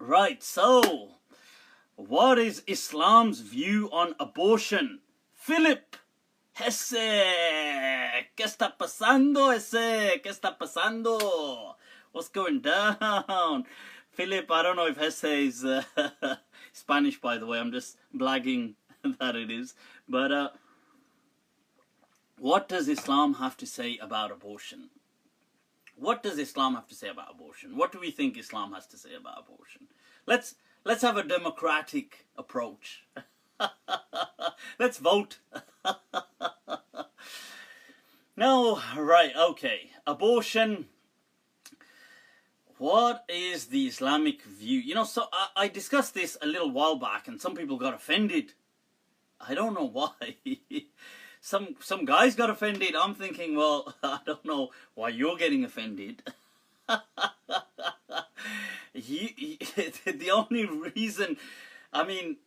Right, so what is Islam's view on abortion? Philip, ese, ¿qué está pasando? Ese, ¿qué está pasando? What's going down? Philip, I don't know if Hesse is Spanish, by the way. I'm just blagging that it is. But what does Islam have to say about abortion? What does Islam have to say about abortion? What do we think Islam has to say about abortion? Let's have a democratic approach. Let's vote. No, right, okay. Abortion. What is the Islamic view? You know, so I discussed this a little while back and some people got offended. I don't know why. Some guys got offended. I'm thinking, well, I don't know why you're getting offended. The only reason, I mean,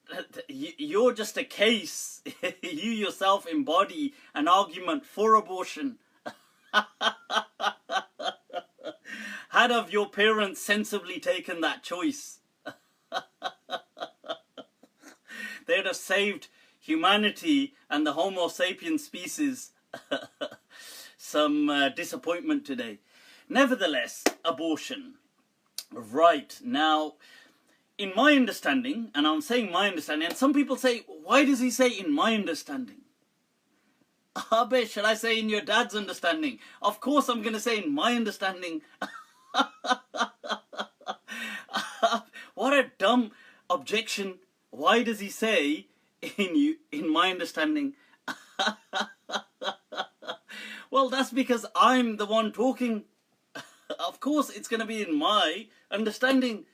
you're just a case. You yourself embody an argument for abortion. Had of your parents sensibly taken that choice, they'd have saved humanity and the Homo sapiens species some disappointment today. Nevertheless, abortion. Right, now, in my understanding, and I'm saying my understanding, and some people say, why does he say in my understanding? Abe, should I say in your dad's understanding? Of course I'm going to say in my understanding. What a dumb objection. Why does he say in my understanding? Well, that's because I'm the one talking. Of course it's going to be in my understanding.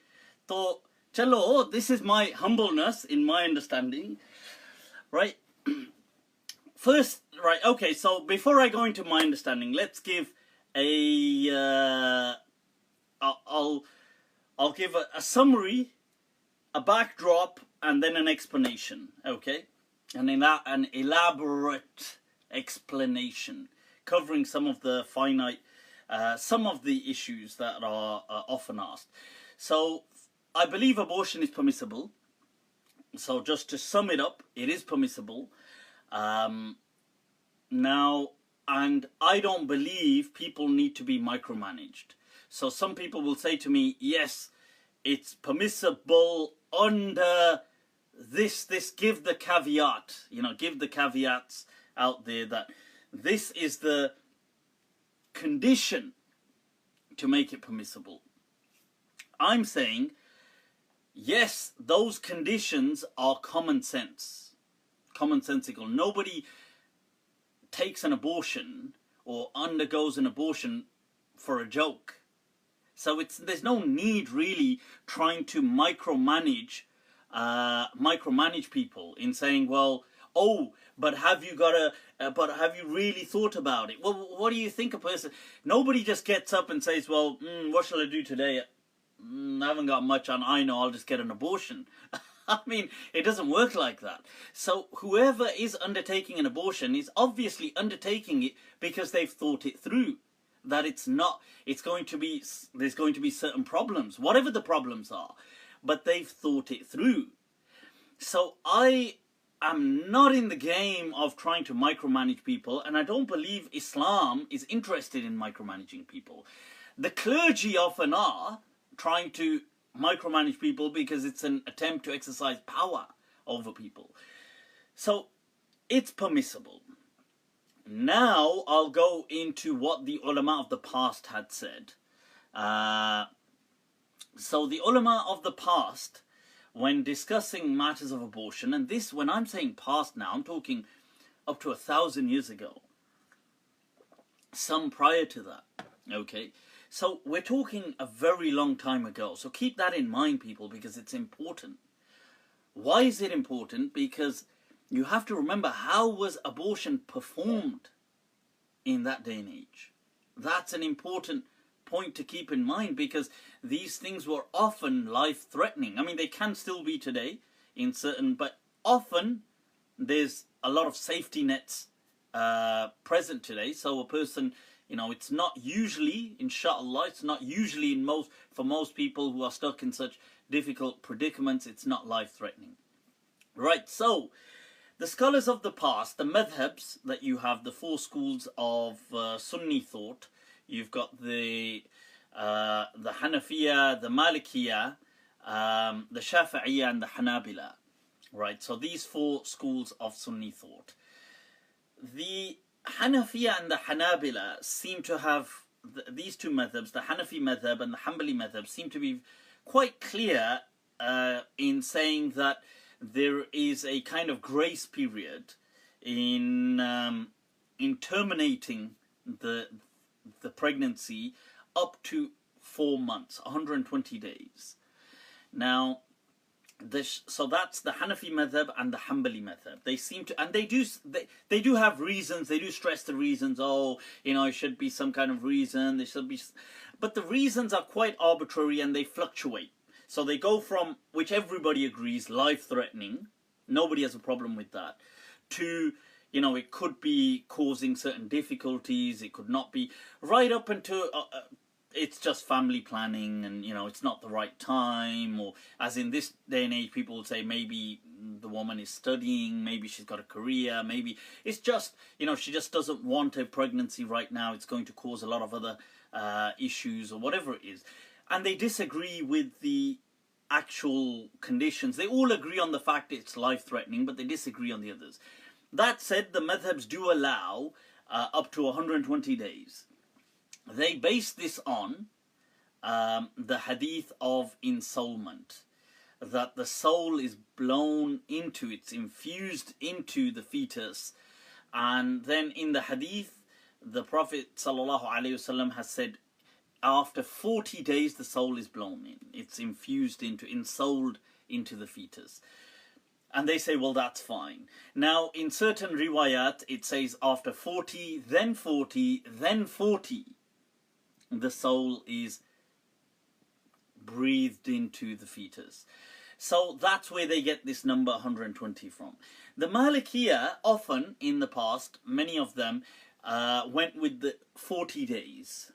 So, chalo, this is my humbleness in my understanding. Right? First, right, okay, so before I go into my understanding, let's give I'll give a summary, a backdrop, and then an explanation, okay? And an elaborate explanation covering some of the some of the issues that are often asked. So, I believe abortion is permissible. So, just to sum it up, it is permissible. Now, and I don't believe people need to be micromanaged. So some people will say to me, yes, it's permissible under this, give the caveat, you know, give the caveats out there that this is the condition to make it permissible. I'm saying, yes, those conditions are common sense, commonsensical. Nobody takes an abortion or undergoes an abortion for a joke. So there's no need really trying to micromanage people in saying, well, oh, but have you really thought about it? Well, what do you think a person? Nobody just gets up and says, well, what shall I do today? I haven't got much on. I know I'll just get an abortion. I mean, it doesn't work like that. So whoever is undertaking an abortion is obviously undertaking it because they've thought it through. That there's going to be certain problems, whatever the problems are, but they've thought it through. So I am not in the game of trying to micromanage people, and I don't believe Islam is interested in micromanaging people. The clergy often are trying to micromanage people because it's an attempt to exercise power over people. So it's permissible. Now I'll go into what the ulama of the past had said. So the ulama of the past, when discussing matters of abortion, and this, when I'm saying past now, I'm talking up to 1,000 years ago. Some prior to that, okay? So we're talking a very long time ago. So keep that in mind, people, because it's important. Why is it important? Because you have to remember, how was abortion performed in that day and age? That's an important point to keep in mind, because these things were often life-threatening. I mean, they can still be today in certain, but often there's a lot of safety nets present today. So a person It's not usually, inshallah, it's not usually for most people who are stuck in such difficult predicaments, it's not life-threatening. Right, so the scholars of the past, the madhabs that you have, the four schools of Sunni thought, you've got the Hanafiya, the Malikiya, the Shafi'iyya and the Hanabila. Right, so these four schools of Sunni thought. The Hanafiya and the Hanabila seem to have, these two madhabs, the Hanafi madhab and the Hanbali madhab, seem to be quite clear in saying that there is a kind of grace period in terminating the pregnancy up to 4 months, 120 days. Now, so that's the Hanafi madhab and the Hanbali madhab. They seem to, and they do have reasons. They do stress the reasons. Oh, it should be some kind of reason. There should be, but the reasons are quite arbitrary and they fluctuate. So they go from, which everybody agrees, life-threatening, nobody has a problem with that, to, it could be causing certain difficulties, it could not be, right up until it's just family planning and, it's not the right time, or as in this day and age, people will say maybe the woman is studying, maybe she's got a career, maybe it's just, she just doesn't want a pregnancy right now, it's going to cause a lot of other issues or whatever it is. And they disagree with the actual conditions. They all agree on the fact it's life-threatening, but they disagree on the others. That said, the madhabs do allow up to 120 days. They base this on the hadith of ensoulment, that the soul is blown into, it's infused into the fetus. And then in the hadith, the Prophet ﷺ has said, after 40 days the soul is blown in. It's infused into, ensouled into the fetus. And they say, well, that's fine. Now, in certain riwayat, it says after 40, then 40, then 40, the soul is breathed into the fetus. So that's where they get this number 120 from. The Malikiya, often in the past, many of them went with the 40 days.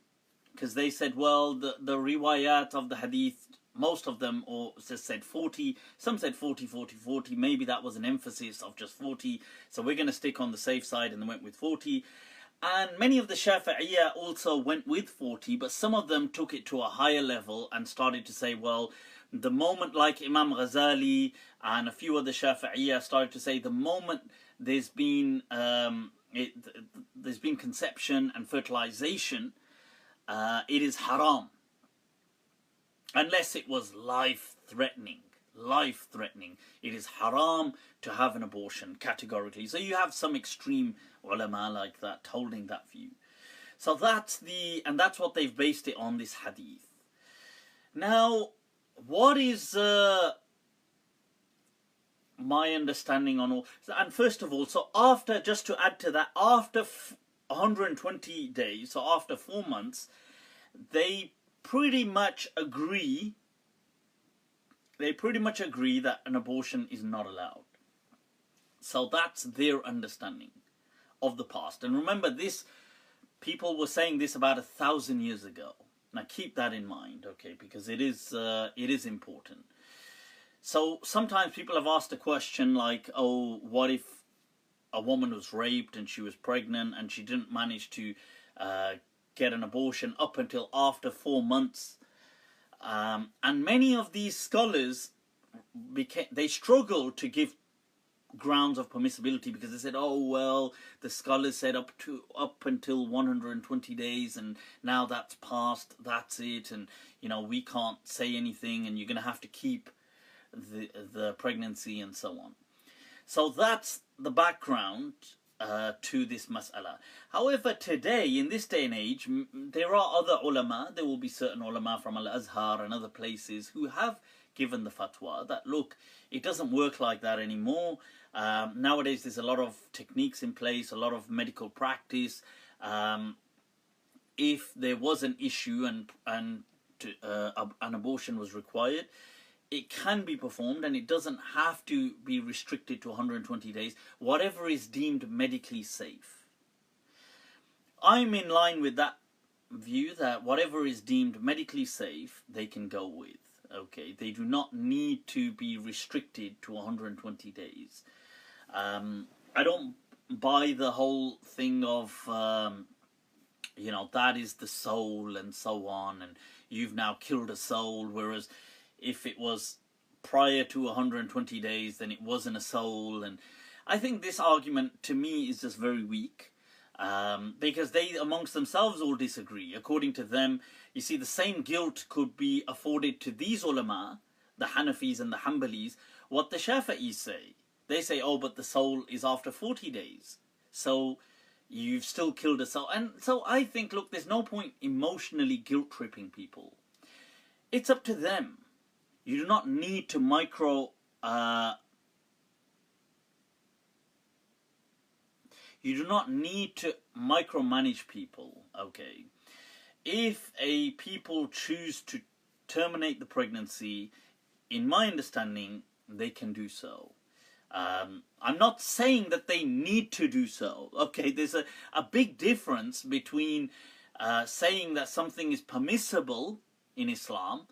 Because they said, well, the riwayat of the hadith, most of them just said 40, some said 40, 40, 40, maybe that was an emphasis of just 40, so we're going to stick on the safe side, and they went with 40. And many of the Shafi'iyya also went with 40, but some of them took it to a higher level and started to say, well, the moment, like Imam Ghazali and a few other Shafi'iyya started to say, the moment there's been conception and fertilization, it is haram, unless it was life-threatening. Life-threatening. It is haram to have an abortion, categorically. So you have some extreme ulama like that, holding that view. So that's what they've based it on, this hadith. Now, what is my understanding on all, and first of all, so after, just to add to that, after 120 days, so after 4 months, they pretty much agree that an abortion is not allowed. So that's their understanding of the past. And remember, this, people were saying this about 1,000 years ago. Now keep that in mind, okay, because it is important. So sometimes people have asked a question like, oh, what if a woman was raped and she was pregnant and she didn't manage to get an abortion up until after 4 months? And many of these scholars they struggled to give grounds of permissibility, because they said, oh well, the scholars said up until 120 days, and now that's passed, that's it, and we can't say anything, and you're going to have to keep the pregnancy and so on. So that's the background to this mas'ala. However, today, in this day and age, there are other ulama, there will be certain ulama from Al-Azhar and other places who have given the fatwa that, look, it doesn't work like that anymore. Nowadays, there's a lot of techniques in place, a lot of medical practice. If there was an issue and an abortion was required, it can be performed, and it doesn't have to be restricted to 120 days, whatever is deemed medically safe. I'm in line with that view that whatever is deemed medically safe, they can go with. Okay, they do not need to be restricted to 120 days. I don't buy the whole thing of, that is the soul and so on, and you've now killed a soul, whereas if it was prior to 120 days, then it wasn't a soul. And I think this argument, to me, is just very weak. Because they amongst themselves all disagree. According to them, you see, the same guilt could be afforded to these ulama, the Hanafis and the Hanbalis, what the Shafi'is say. They say, oh, but the soul is after 40 days. So you've still killed a soul. And so I think, look, there's no point emotionally guilt-tripping people. It's up to them. You do not need to micromanage people, okay? If people choose to terminate the pregnancy, in my understanding, they can do so. I'm not saying that they need to do so, okay? There's a big difference between saying that something is permissible in Islam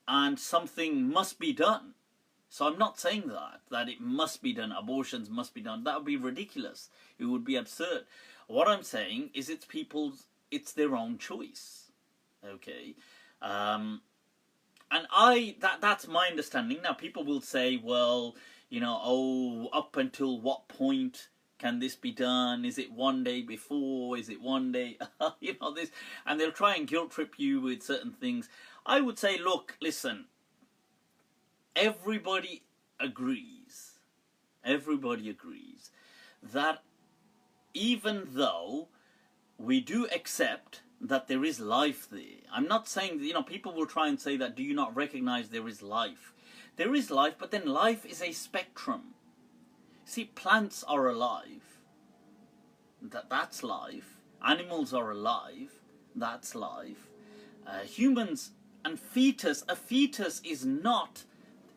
and something must be done. So I'm not saying that it must be done, abortions must be done. That would be ridiculous. It would be absurd. What I'm saying is it's their own choice. Okay? And that's my understanding. Now people will say, well, up until what point can this be done? Is it one day before? Is it one day? This, and they'll try and guilt trip you with certain things. I would say, look, listen, everybody agrees that even though we do accept that there is life there, I'm not saying that, people will try and say that, do you not recognize there is life? There is life, but then life is a spectrum. See, plants are alive. That's life. Animals are alive. That's life. Humans and fetus. A fetus is not,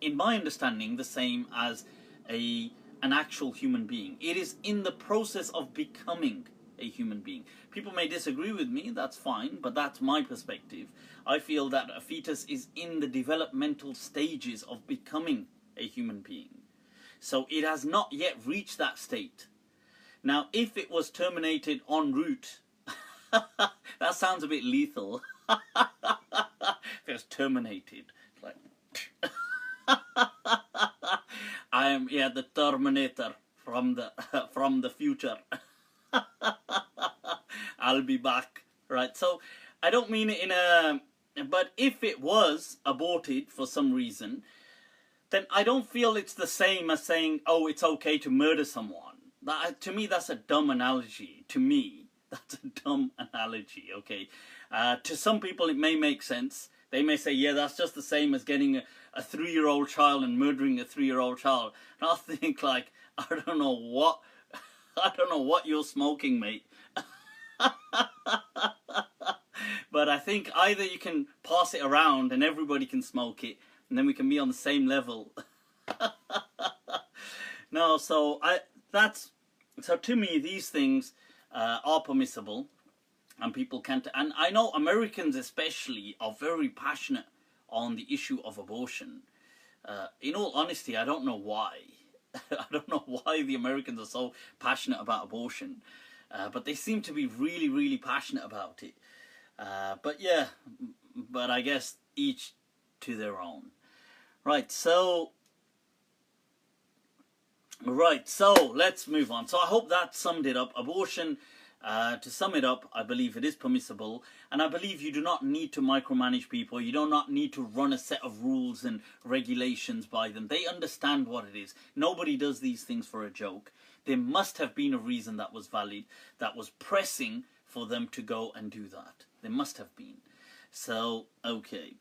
in my understanding, the same as an actual human being. It is in the process of becoming a human being. People may disagree with me, that's fine, but that's my perspective. I feel that a fetus is in the developmental stages of becoming a human being. So it has not yet reached that state. Now, if it was terminated en route, that sounds a bit lethal. If it was terminated, like, I am the Terminator from the future. I'll be back, right? So I don't mean it but if it was aborted for some reason, then I don't feel it's the same as saying, oh, it's okay to murder someone. To me, that's a dumb analogy. To me, that's a dumb analogy, okay? To some people, it may make sense. They may say, yeah, that's just the same as getting a 3-year-old child and murdering a 3-year-old child. And I think, like, I don't know what you're smoking, mate. But I think either you can pass it around and everybody can smoke it, and then we can be on the same level. No, so to me, these things are permissible, and people can't. And I know Americans especially are very passionate on the issue of abortion. In all honesty, I don't know why. I don't know why the Americans are so passionate about abortion, but they seem to be really, really passionate about it. But I guess each to their own. Right, so let's move on. So I hope that summed it up. Abortion, to sum it up, I believe it is permissible, and I believe you do not need to micromanage people. You do not need to run a set of rules and regulations by them. They understand what it is. Nobody does these things for a joke. There must have been a reason that was valid, that was pressing for them to go and do that. There must have been. So, okay.